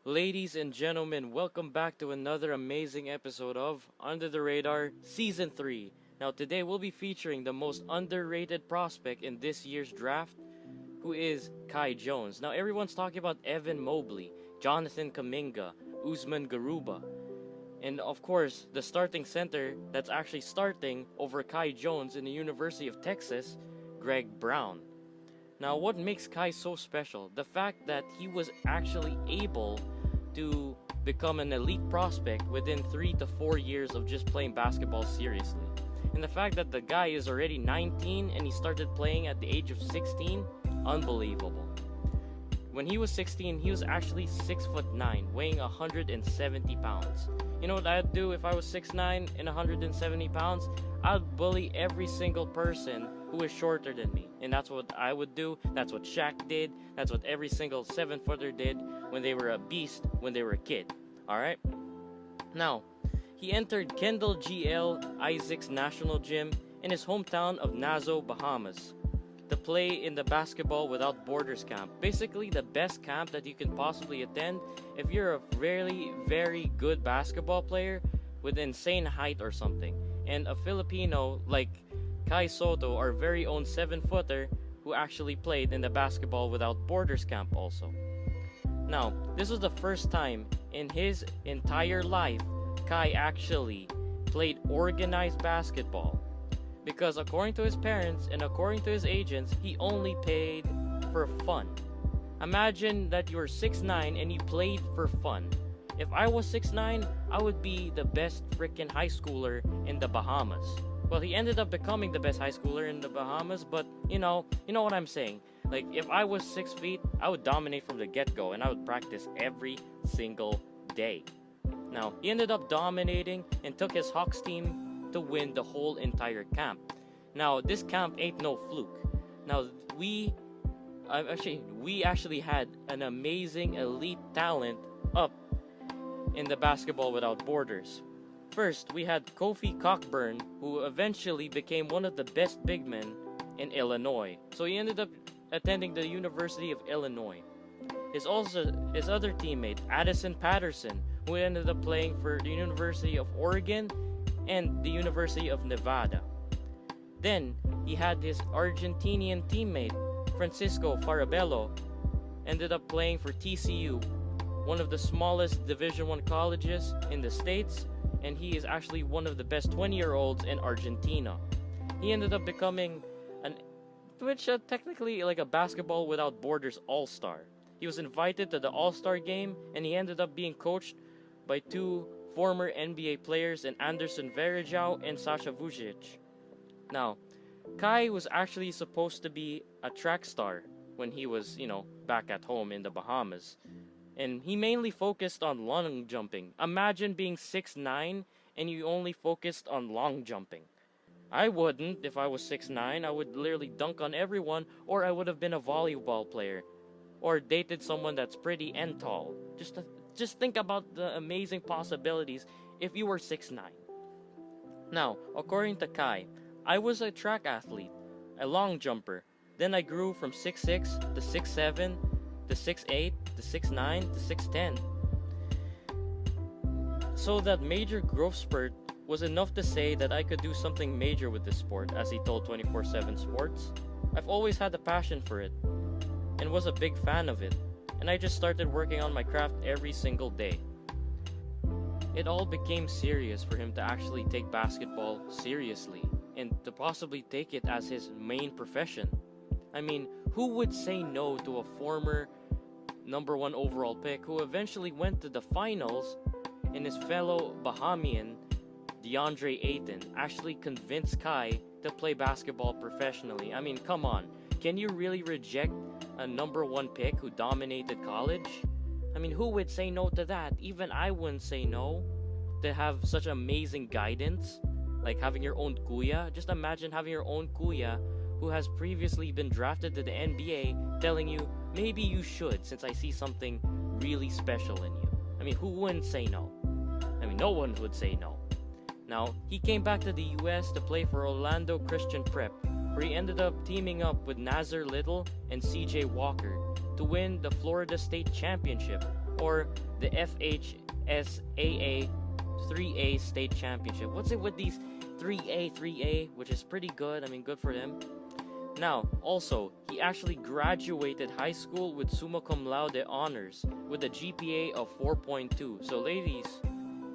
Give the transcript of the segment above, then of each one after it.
Ladies and gentlemen, welcome back to another amazing episode of Under the Radar Season 3. Now, today we'll be featuring the most underrated prospect in this year's draft, who is Kai Jones. Now, everyone's talking about Evan Mobley, Jonathan Kuminga, Usman Garuba, and of course, the starting center that's actually starting over Kai Jones in the University of Texas, Greg Brown. Now, what makes Kai so special? The fact that he was actually able to become an elite prospect within 3 to 4 years of just playing basketball seriously. And the fact that the guy is already 19 and he started playing at the age of 16, unbelievable. When he was 16, he was actually 6'9", weighing 170 pounds. You know what I'd do if I was 6'9" and 170 pounds? I'd bully every single person who is shorter than me. And that's what I would do. That's what Shaq did. That's what every single 7-footer did when they were a beast, when they were a kid. Alright? Now, he entered Kendall G.L. Isaacs National Gym in his hometown of Nassau, Bahamas, to play in the Basketball Without Borders camp. Basically, the best camp that you can possibly attend if you're a really, very good basketball player with insane height or something. And a Filipino like Kai Soto, our very own 7-footer, who actually played in the Basketball Without Borders camp also. Now, this was the first time in his entire life Kai actually played organized basketball. Because according to his parents and according to his agents, he only played for fun. Imagine that you're 6'9" and you played for fun. If I was 6'9", I would be the best freaking high schooler in the Bahamas. Well, he ended up becoming the best high schooler in the Bahamas, but you know what I'm saying. Like, if I was 6 feet, I would dominate from the get-go, and I would practice every single day. Now, he ended up dominating and took his Hawks team to win the whole entire camp. Now, this camp ain't no fluke. Now, we actually had an amazing elite talent up in the Basketball Without Borders. First, we had Kofi Cockburn, who eventually became one of the best big men in Illinois. So he ended up attending the University of Illinois. His other teammate, Addison Patterson, who ended up playing for the University of Oregon and the University of Nevada. Then, he had his Argentinian teammate, Francisco Farabello, ended up playing for TCU, one of the smallest Division I colleges in the States, and he is actually one of the best 20-year-olds in Argentina. He ended up becoming technically like a Basketball Without Borders all-star. He was invited to the all-star game, and he ended up being coached by 2 former NBA players in Anderson Varejao and Sasha Vujic. Now, Kai was actually supposed to be a track star when he was, back at home in the Bahamas. And he mainly focused on long jumping. Imagine being 6'9" and you only focused on long jumping. I wouldn't if I was 6'9". I would literally dunk on everyone, or I would have been a volleyball player, or dated someone that's pretty and tall. Just think about the amazing possibilities if you were 6'9". Now, according to Kai, I was a track athlete, a long jumper. Then I grew from 6'6" to 6'7", to 6'8", to 6'9", to 6'10". So that major growth spurt was enough to say that I could do something major with this sport, as he told 24/7 Sports. I've always had a passion for it, and was a big fan of it, and I just started working on my craft every single day. It all became serious for him to actually take basketball seriously, and to possibly take it as his main profession. I mean, who would say no to a former number 1 overall pick who eventually went to the finals, and his fellow Bahamian, DeAndre Ayton, actually convinced Kai to play basketball professionally? I mean, come on. Can you really reject a number 1 pick who dominated college? I mean, who would say no to that? Even I wouldn't say no to have such amazing guidance, like having your own kuya. Just imagine having your own kuya who has previously been drafted to the NBA telling you, maybe you should, since I see something really special in you. I mean, who wouldn't say no? I mean, no one would say no. Now, he came back to the US to play for Orlando Christian Prep, where he ended up teaming up with Nazir Little and CJ Walker to win the Florida State Championship, or the FHSAA 3A state championship. What's it with these 3A, which is pretty good. I mean, good for them. Now, also, he actually graduated high school with summa cum laude honors with a GPA of 4.2. So, ladies,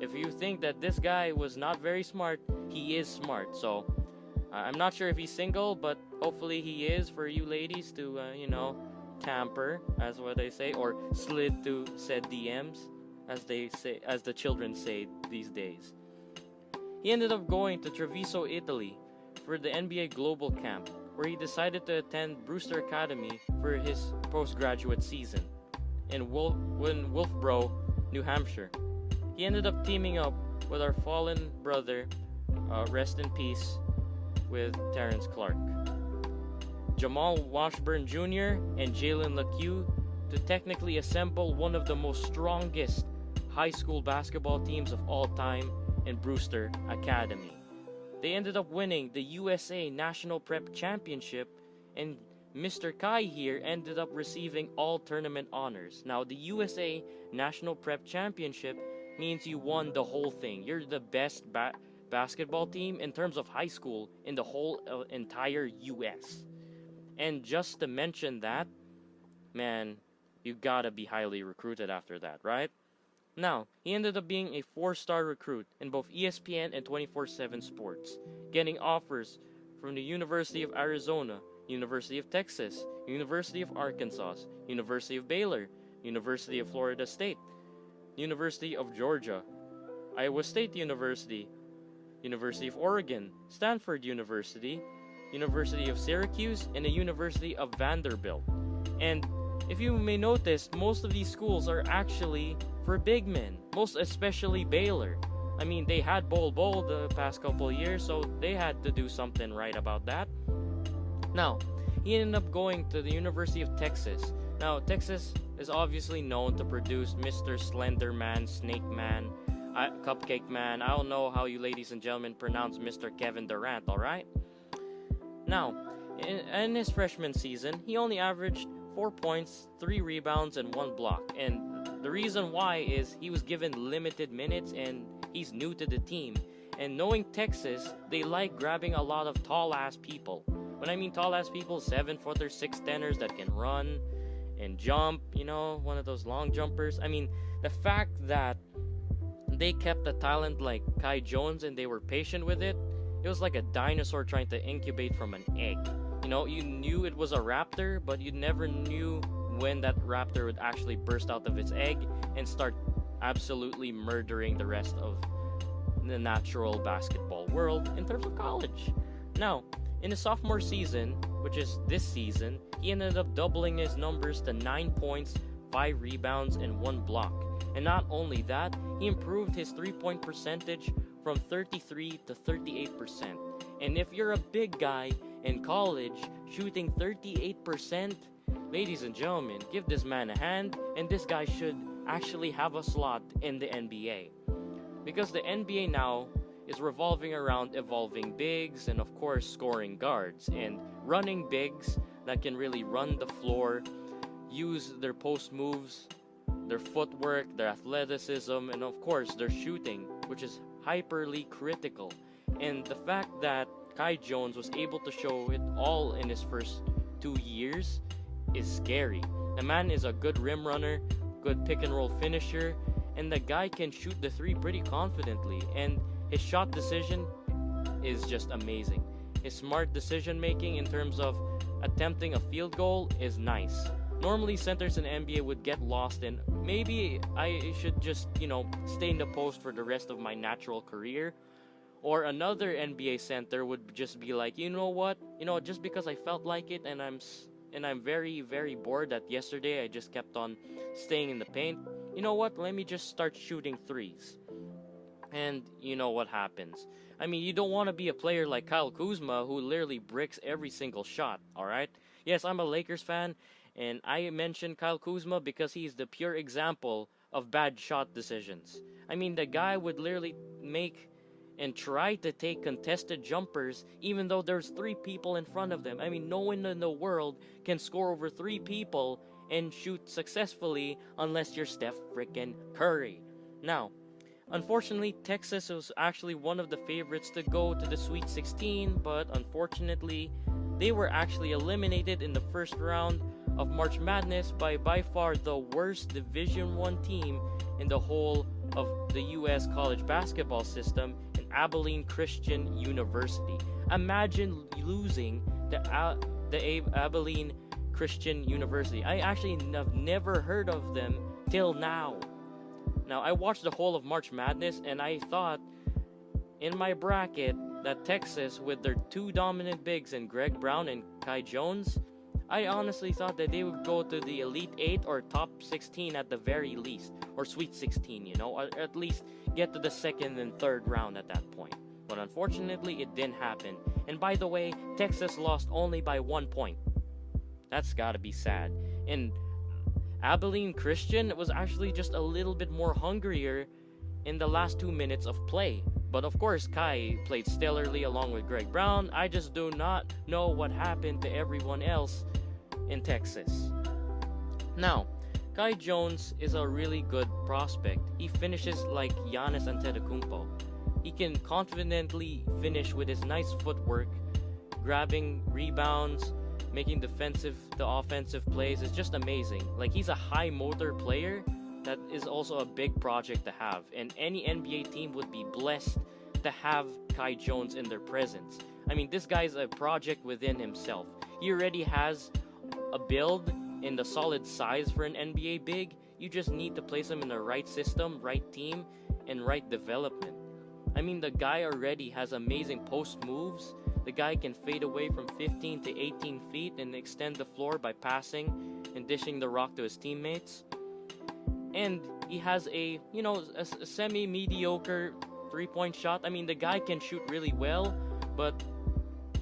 if you think that this guy was not very smart, he is smart. So, I'm not sure if he's single, but hopefully he is, for you ladies to, tamper, as what they say, or slid to said DMs, as they say, as the children say these days. He ended up going to Treviso, Italy, for the NBA Global Camp, where he decided to attend Brewster Academy for his postgraduate season in Wolfboro, New Hampshire. He ended up teaming up with our fallen brother, rest in peace, with Terrence Clark, Jamal Washburn Jr., and Jalen LeCue to technically assemble one of the most strongest high school basketball teams of all time in Brewster Academy. They ended up winning the USA National Prep Championship, and Mr. Kai here ended up receiving all tournament honors. Now, the USA National Prep Championship means you won the whole thing. You're the best basketball team in terms of high school in the whole entire US. And just to mention that, man, you gotta be highly recruited after that, right? Now, he ended up being a 4-star recruit in both ESPN and 24/7 Sports, getting offers from the University of Arizona, University of Texas, University of Arkansas, University of Baylor, University of Florida State, University of Georgia, Iowa State University, University of Oregon, Stanford University, University of Syracuse, and the University of Vanderbilt. And if you may notice, most of these schools are actually for big men, most especially Baylor. I mean, they had Bol Bol the past couple of years, so they had to do something right about that. Now, he ended up going to the University of Texas. Now, Texas is obviously known to produce Mr. Slender Man, Snake Man, Cupcake Man. I don't know how you ladies and gentlemen pronounce Mr. Kevin Durant, alright? Now, in his freshman season, he only averaged 4 points, 3 rebounds, and 1 block. And the reason why is he was given limited minutes and he's new to the team. And knowing Texas, they like grabbing a lot of tall-ass people. When I mean tall-ass people, 7-footers, 6'10ers that can run and jump, one of those long jumpers. I mean, the fact that they kept a talent like Kai Jones and they were patient with it, it was like a dinosaur trying to incubate from an egg. You knew it was a raptor, but you never knew when that raptor would actually burst out of its egg and start absolutely murdering the rest of the natural basketball world in terms of college. Now, in his sophomore season, which is this season, he ended up doubling his numbers to 9 points, 5 rebounds, and 1 block. And not only that, he improved his 3-point percentage from 33 to 38%. And if you're a big guy in college shooting 38%, ladies and gentlemen, give this man a hand, and this guy should actually have a slot in the NBA. Because the NBA now is revolving around evolving bigs and of course scoring guards and running bigs that can really run the floor, use their post moves, their footwork, their athleticism, and of course their shooting, which is hyperly critical. And the fact that Kai Jones was able to show it all in his first 2 years is scary. The man is a good rim runner, good pick and roll finisher, and the guy can shoot the 3 pretty confidently, and his shot decision is just amazing. His smart decision making in terms of attempting a field goal is nice. Normally centers in the NBA would get lost in, maybe I should just, stay in the post for the rest of my natural career. Or another NBA center would just be like, you know what? Just because I felt like it and I'm very, very bored that yesterday I just kept on staying in the paint. You know what? Let me just start shooting threes. And you know what happens. I mean, you don't want to be a player like Kyle Kuzma who literally bricks every single shot, alright? Yes, I'm a Lakers fan, and I mentioned Kyle Kuzma because he's the pure example of bad shot decisions. I mean, the guy would literally make and try to take contested jumpers even though there's 3 people in front of them. I mean, no one in the world can score over 3 people and shoot successfully unless you're Steph frickin' Curry. Now, unfortunately, Texas was actually one of the favorites to go to the Sweet 16, but unfortunately, they were actually eliminated in the first round of March Madness by far the worst Division 1 team in the whole of the US college basketball system, in Abilene Christian University. Imagine losing the Abilene Christian University. I actually have never heard of them till now. Now, I watched the whole of March Madness, and I thought in my bracket that Texas, with their two dominant bigs in Greg Brown and Kai Jones, I honestly thought that they would go to the Elite 8 or top 16 at the very least, or Sweet 16, you know, or at least get to the second and third round at that point. But unfortunately, it didn't happen. And by the way, Texas lost only by 1 point. That's gotta be sad. And Abilene Christian was actually just a little bit more hungrier in the last 2 minutes of play. But of course, Kai played stellarly along with Greg Brown. I just do not know what happened to everyone else in Texas. Now, Kai Jones is a really good prospect. He finishes like Giannis Antetokounmpo. He can confidently finish with his nice footwork, grabbing rebounds, making the offensive plays. Is just amazing. Like, he's a high motor player that is also a big project to have, and any NBA team would be blessed to have Kai Jones in their presence. I mean, this guy's a project within himself. He already has a build in the solid size for an NBA big. You just need to place him in the right system, right team, and right development. I mean, the guy already has amazing post moves. The guy can fade away from 15 to 18 feet and extend the floor by passing and dishing the rock to his teammates. And he has a semi-mediocre three-point shot. I mean, the guy can shoot really well, but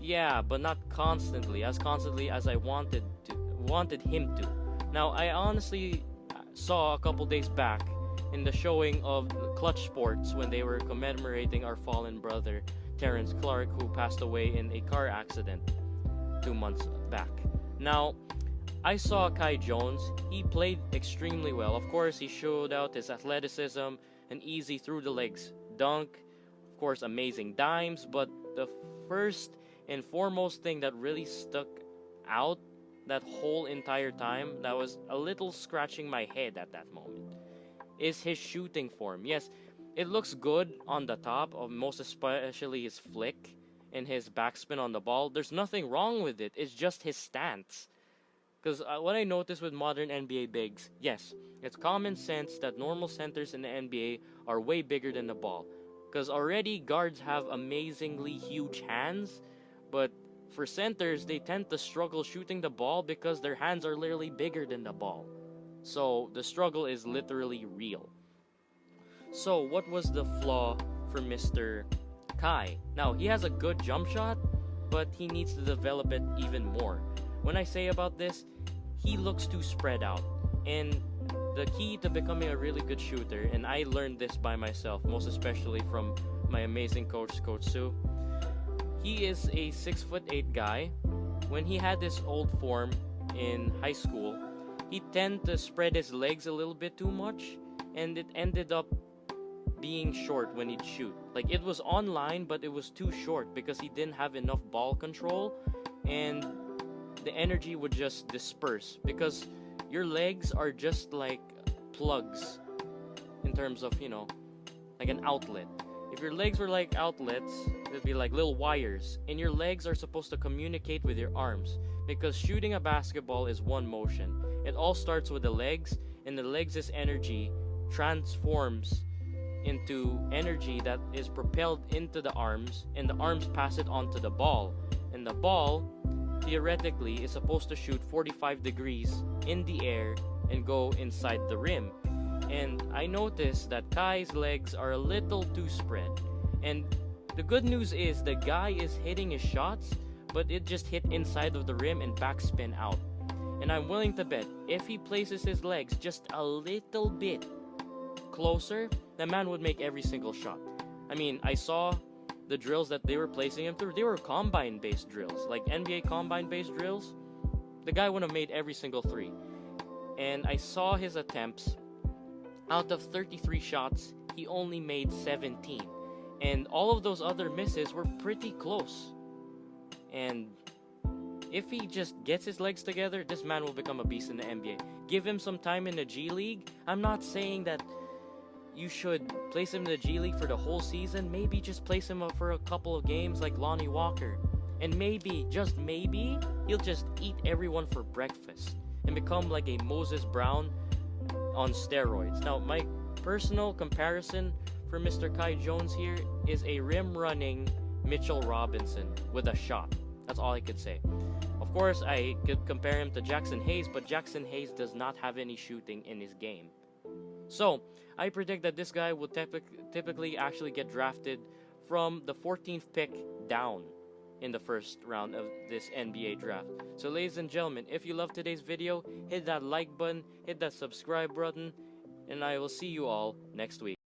not constantly as I wanted him to. Now, I honestly saw a couple days back in the showing of Clutch Sports when they were commemorating our fallen brother Terrence Clark, who passed away in a car accident 2 months back. Now, I saw Kai Jones. He played extremely well. Of course, he showed out his athleticism, an easy through the legs dunk, of course, amazing dimes, but the first and foremost thing that really stuck out that whole entire time, that was a little scratching my head at that moment, is his shooting form. Yes, it looks good on the top, of most especially his flick and his backspin on the ball. There's nothing wrong with it. It's just his stance. Because what I noticed with modern NBA bigs, yes, it's common sense that normal centers in the NBA are way bigger than the ball. Because already guards have amazingly huge hands, but for centers, they tend to struggle shooting the ball because their hands are literally bigger than the ball. So the struggle is literally real. So what was the flaw for Mr. Kai? Now, he has a good jump shot, but he needs to develop it even more. When I say about this, he looks too spread out. And the key to becoming a really good shooter, and I learned this by myself, most especially from my amazing coach, Coach Sue. He is a 6'8" guy. When he had this old form in high school, he tended to spread his legs a little bit too much, and it ended up being short when he'd shoot. Like, it was online, but it was too short because he didn't have enough ball control, and the energy would just disperse because your legs are just like plugs in terms of, like an outlet. If your legs were like outlets, it'd be like little wires, and your legs are supposed to communicate with your arms, because shooting a basketball is one motion. It all starts with the legs, and the legs' energy transforms into energy that is propelled into the arms, and the arms pass it on to the ball, and the ball theoretically is supposed to shoot 45 degrees in the air and go inside the rim. And I noticed that Kai's legs are a little too spread. And the good news is the guy is hitting his shots, but it just hit inside of the rim and backspin out. And I'm willing to bet if he places his legs just a little bit closer, the man would make every single shot. I mean, I saw the drills that they were placing him through. They were combine-based drills, like NBA combine-based drills. The guy would have made every single three. and I saw his attempts. Out of 33 shots, he only made 17. And all of those other misses were pretty close. And if he just gets his legs together, this man will become a beast in the NBA. Give him some time in the G League. I'm not saying that you should place him in the G League for the whole season. Maybe just place him up for a couple of games like Lonnie Walker. And maybe, just maybe, he'll just eat everyone for breakfast and become like a Moses Brown on steroids. Now, my personal comparison for Mr. Kai Jones here is a rim-running Mitchell Robinson with a shot. That's all I could say. Of course, I could compare him to Jackson Hayes, but Jackson Hayes does not have any shooting in his game. So, I predict that this guy will typically actually get drafted from the 14th pick down in the first round of this NBA draft. So ladies and gentlemen, if you love today's video, hit that like button, hit that subscribe button, and I will see you all next week.